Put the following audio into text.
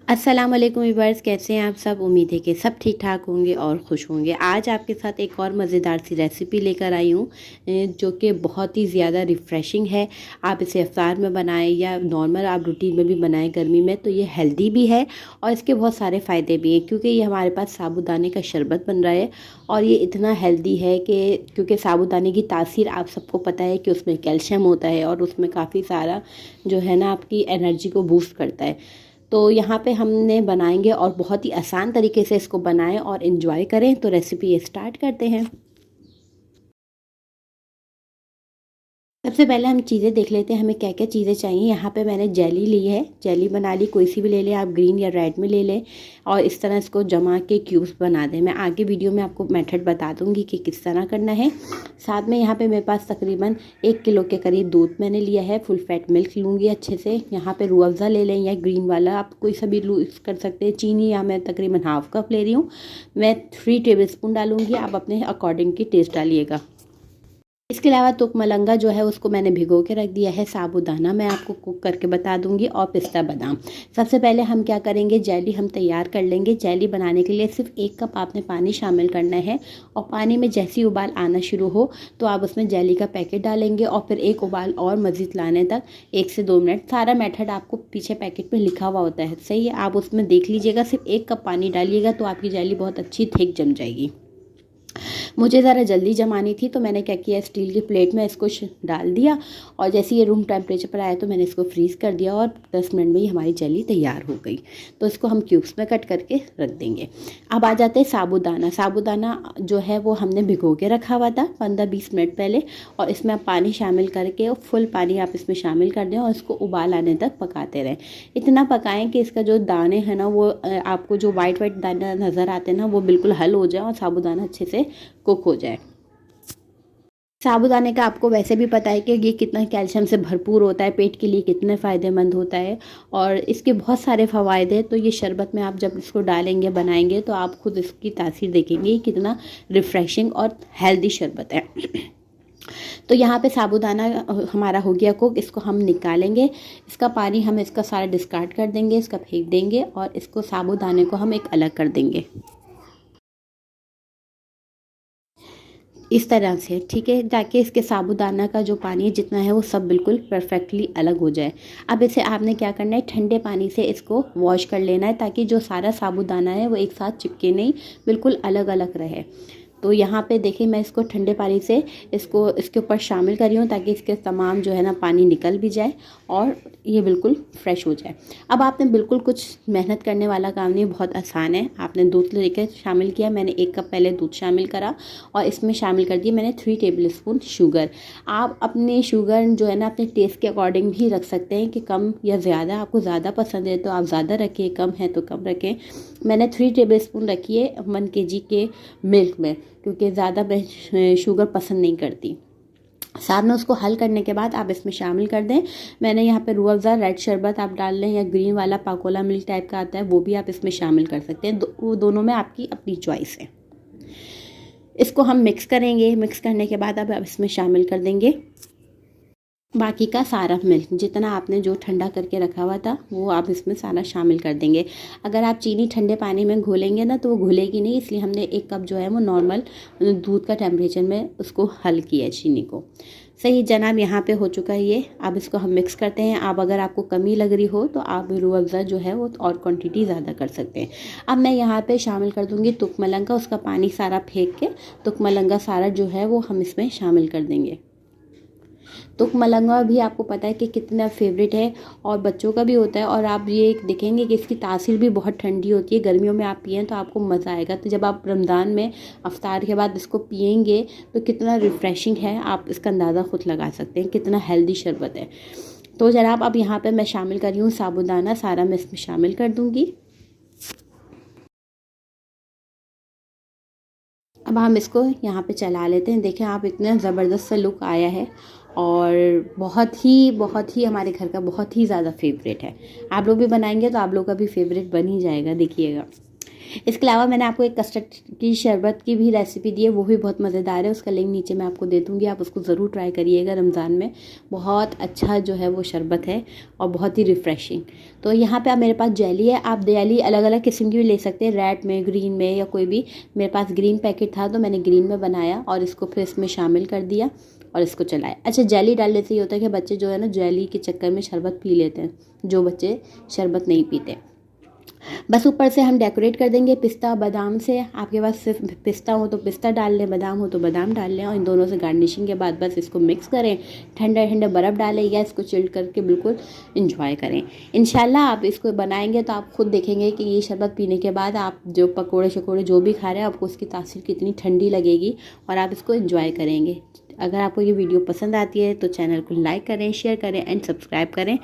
अस्सलाम वालेकुम व्यूअर्स, कैसे हैं आप सब। उम्मीद है कि सब ठीक ठाक होंगे और खुश होंगे। आज आपके साथ एक और मज़ेदार सी रेसिपी लेकर आई हूँ जो कि बहुत ही ज़्यादा रिफ़्रेशिंग है। आप इसे इफ्तार में बनाएं या नॉर्मल आप रूटीन में भी बनाएं गर्मी में, तो ये हेल्दी भी है और इसके बहुत सारे फ़ायदे भी हैं, क्योंकि ये हमारे पास साबूदाने का शरबत बन रहा है और ये इतना हेल्दी है कि क्योंकि साबूदाने की तासीर आप सबको पता है कि उसमें कैल्शियम होता है और उसमें काफ़ी सारा जो है ना आपकी एनर्जी को बूस्ट करता है। तो यहाँ पे हमने बनाएंगे और बहुत ही आसान तरीके से इसको बनाएं और इन्जॉय करें। तो रेसिपी स्टार्ट करते हैं। सबसे पहले हम चीज़ें देख लेते हैं हमें क्या क्या चीज़ें चाहिए। यहाँ पे मैंने जेली ली है, जेली बना ली, कोई सी भी ले लें आप, ग्रीन या रेड में ले लें और इस तरह इसको जमा के क्यूब्स बना दें। मैं आगे वीडियो में आपको मेथड बता दूँगी कि किस तरह करना है। साथ में यहाँ पे मेरे पास तकरीबन 1 किलो के करीब दूध मैंने लिया है, फुल फैट मिल्क लूँगी अच्छे से। यहाँ पर रूह अफ़ज़ा ले लें या ग्रीन वाला, आप कोई सा भी यूज़ कर सकते हैं। चीनी यहाँ मैं तकरीबन हाफ़ कप ले रही हूँ, मैं 3 टेबल स्पून डालूँगी, आप अपने अकॉर्डिंग की टेस्ट डालिएगा। इसके अलावा तुक मलंगा जो है उसको मैंने भिगो के रख दिया है। साबूदाना मैं आपको कुक करके बता दूंगी और पिस्ता बादाम। सबसे पहले हम क्या करेंगे, जेली हम तैयार कर लेंगे। जेली बनाने के लिए सिर्फ 1 कप आपने पानी शामिल करना है और पानी में जैसे ही उबाल आना शुरू हो तो आप उसमें जेली का पैकेट डालेंगे और फिर एक उबाल और मज़ीद लाने तक 1 से 2 मिनट। सारा मेथड आपको पीछे पैकेट में लिखा हुआ होता है, सही है, आप उसमें देख लीजिएगा। सिर्फ 1 कप पानी डालिएगा तो आपकी जेली बहुत अच्छी थिक जम जाएगी। मुझे ज़रा जल्दी जमानी थी तो मैंने क्या किया, स्टील की प्लेट में इसको डाल दिया और जैसे ये रूम टेम्परेचर पर आया तो मैंने इसको फ्रीज़ कर दिया और 10 मिनट में ही हमारी जेली तैयार हो गई। तो इसको हम क्यूब्स में कट करके रख देंगे। अब आ जाते हैं साबूदाना। साबूदाना जो है वो हमने भिगो के रखा हुआ था 15-20 मिनट पहले और इसमें आप पानी शामिल करके और फुल पानी आप इसमें शामिल कर दें और इसको उबाल आने तक पकाते रहें। इतना पकाएं कि इसका जो दाने हैं ना वो आपको जो वाइट वाइट दाने नज़र आते हैं ना वो बिल्कुल हल हो जाए और साबूदाना अच्छे से कुक हो जाए। साबूदाने का आपको वैसे भी पता है कि ये कितना कैल्शियम से भरपूर होता है, पेट के लिए कितने फ़ायदेमंद होता है और इसके बहुत सारे फ़वाइद हैं। तो ये शरबत में आप जब इसको डालेंगे बनाएंगे तो आप खुद इसकी तासीर देखेंगे कितना रिफ़्रेशिंग और हेल्दी शरबत है। तो यहाँ पे साबूदाना हमारा हो गया कुक, इसको हम निकालेंगे। इसका पानी हम इसका सारा डिस्कार्ड कर देंगे, इसका फेंक देंगे और इसको साबूदाने को हम एक अलग कर देंगे इस तरह से, ठीक है, ताकि इसके साबूदाना का जो पानी जितना है वो सब बिल्कुल परफेक्टली अलग हो जाए। अब इसे आपने क्या करना है, ठंडे पानी से इसको वॉश कर लेना है ताकि जो सारा साबूदाना है वो एक साथ चिपके नहीं, बिल्कुल अलग अलग रहे। तो यहाँ पे देखिए मैं इसको ठंडे पानी से इसको इसके ऊपर शामिल कर रही हूँ ताकि इसके तमाम जो है ना पानी निकल भी जाए और ये बिल्कुल फ्रेश हो जाए। अब आपने बिल्कुल कुछ मेहनत करने वाला काम नहीं, बहुत आसान है। आपने दूध लेकर शामिल किया, मैंने 1 कप पहले दूध शामिल करा और इसमें शामिल कर दिया मैंने 3 टेबल स्पून शुगर। आप अपने शुगर जो है ना अपने टेस्ट के अकॉर्डिंग भी रख सकते हैं कि कम या ज़्यादा, आपको ज़्यादा पसंद है तो आप ज़्यादा रखें, कम है तो कम रखें। मैंने 3 टेबल स्पून रखी है 1 kg के मिल्क में, क्योंकि ज़्यादा मैं शुगर पसंद नहीं करती। साथ में उसको हल करने के बाद आप इसमें शामिल कर दें। मैंने यहाँ पे रूह अफ़ज़ा रेड शरबत आप डाल लें या ग्रीन वाला पाकोला मिल्क टाइप का आता है वो भी आप इसमें शामिल कर सकते हैं। वो दोनों में आपकी अपनी चॉइस है। इसको हम मिक्स करेंगे। मिक्स करने के बाद अब इसमें शामिल कर देंगे बाकी का सारा मिल्क, जितना आपने जो ठंडा करके रखा हुआ था वो आप इसमें सारा शामिल कर देंगे। अगर आप चीनी ठंडे पानी में घोलेंगे ना तो वो घुलेगी नहीं, इसलिए हमने 1 कप जो है वो नॉर्मल दूध का टेम्परेचर में उसको हल किया है चीनी को। सही जनाब, यहाँ पे हो चुका है ये। अब इसको हम मिक्स करते हैं। अब अगर आपको कमी लग रही हो तो आप रूह अफ़ज़ा जो है वो और क्वांटिटी ज़्यादा कर सकते हैं। अब मैं यहाँ पे शामिल कर दूँगी तुक मलंगा, उसका पानी सारा फेंक के तुक मलंगा सारा जो है वो हम इसमें शामिल कर देंगे। तुक मलंगा भी आपको पता है कि कितना फेवरेट है और बच्चों का भी होता है और आप ये देखेंगे कि इसकी तासीर भी बहुत ठंडी होती है। गर्मियों में आप पिएं तो आपको मज़ा आएगा। तो जब आप रमज़ान में अफ्तार के बाद इसको पिएंगे तो कितना रिफ़्रेशिंग है, आप इसका अंदाज़ा खुद लगा सकते हैं कितना हेल्दी शरबत है। तो जनाब अब यहाँ पर मैं शामिल कर रही हूँ साबूदाना, सारा मैं इसमें शामिल कर दूँगी। अब हम इसको यहाँ पे चला लेते हैं। देखें आप, इतना ज़बरदस्त सा लुक आया है और बहुत ही हमारे घर का बहुत ही ज़्यादा फेवरेट है। आप लोग भी बनाएंगे तो आप लोग का भी फेवरेट बन ही जाएगा, देखिएगा। इसके अलावा मैंने आपको एक कस्टर्ड की शरबत की भी रेसिपी दी है, वो भी बहुत मज़ेदार है, उसका लिंक नीचे मैं आपको दे दूँगी, आप उसको ज़रूर ट्राई करिएगा रमज़ान में। बहुत अच्छा जो है वो शरबत है और बहुत ही रिफ़्रेशिंग। तो यहाँ पे अब मेरे पास जेली है, आप जेली अलग अलग किस्म की भी ले सकते हैं, रेड में, ग्रीन में या कोई भी। मेरे पास ग्रीन पैकेट था तो मैंने ग्रीन में बनाया और इसको फिर इसमें शामिल कर दिया और इसको चलाया। अच्छा, जेली डालने से ये होता है कि बच्चे जो है ना जेली के चक्कर में शरबत पी लेते हैं, जो बच्चे शरबत नहीं पीते। बस ऊपर से हम डेकोरेट कर देंगे पिस्ता बादाम से। आपके पास सिर्फ पिस्ता हो तो पिस्ता डाल लें, बादाम हो तो बादाम डाल लें, और इन दोनों से गार्निशिंग के बाद बस इसको मिक्स करें, ठंडा ठंडा बर्फ़ डालें या इसको चिल्ड करके बिल्कुल इंजॉय करें। इंशाल्लाह आप इसको बनाएंगे तो आप खुद देखेंगे कि ये शरबत पीने के बाद आप जो पकोड़े शकोड़े जो भी खा रहे हैं आपको उसकी तासीर कितनी ठंडी लगेगी और आप इसको इंजॉय करेंगे। अगर आपको ये वीडियो पसंद आती है तो चैनल को लाइक करें, शेयर करें एंड सब्सक्राइब करें।